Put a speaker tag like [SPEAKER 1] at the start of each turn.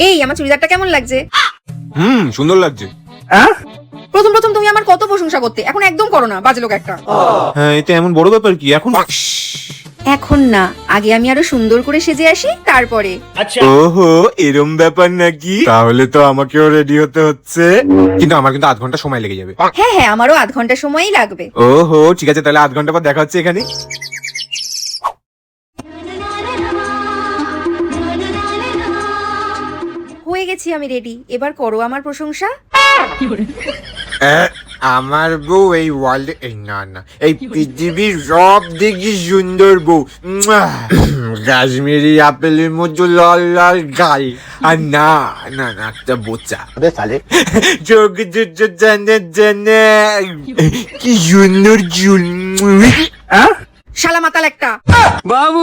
[SPEAKER 1] এই আমার চুড়িদারটা কেমন লাগছে?
[SPEAKER 2] সুন্দর লাগছে।
[SPEAKER 1] প্রথম প্রথম তুমি আমার কত প্রশংসা করতে, এখন একদম করো না, বাজে লোক একটা।
[SPEAKER 2] হ্যাঁ, এটা এমন বড় ব্যাপার কি এখন?
[SPEAKER 1] এখন না, আগে আমি আরো সুন্দর করে সেজে আসি তারপরে।
[SPEAKER 2] ওহো, এরম ব্যাপার নাকি? তাহলে তো আমাকেও রেডি হতে হচ্ছে, কিন্তু আমার কিন্তু 0.5 ঘন্টা সময় লেগে যাবে।
[SPEAKER 1] হ্যাঁ হ্যাঁ, আমারও 0.5 ঘন্টা সময়ই লাগবে।
[SPEAKER 2] ওহো, ঠিক আছে, তাহলে 0.5 ঘন্টা পর দেখা হচ্ছে এখানে।
[SPEAKER 1] হয়ে গেছি আমি রেডি, এবার করো আমার প্রশংসা।
[SPEAKER 2] আমার বউ এই ওয়ার্ল্ডে, এই না না, এই পৃথিবীর সব থেকে সুন্দর বউ। কাশ্মীরি আপেলের মতো লাল লাল গাল, আর না না না একটা বোচা, চোখ দুটো জানে জানে, কি সুন্দর চুল।
[SPEAKER 1] শালা মাতাল একটা।
[SPEAKER 3] বাবু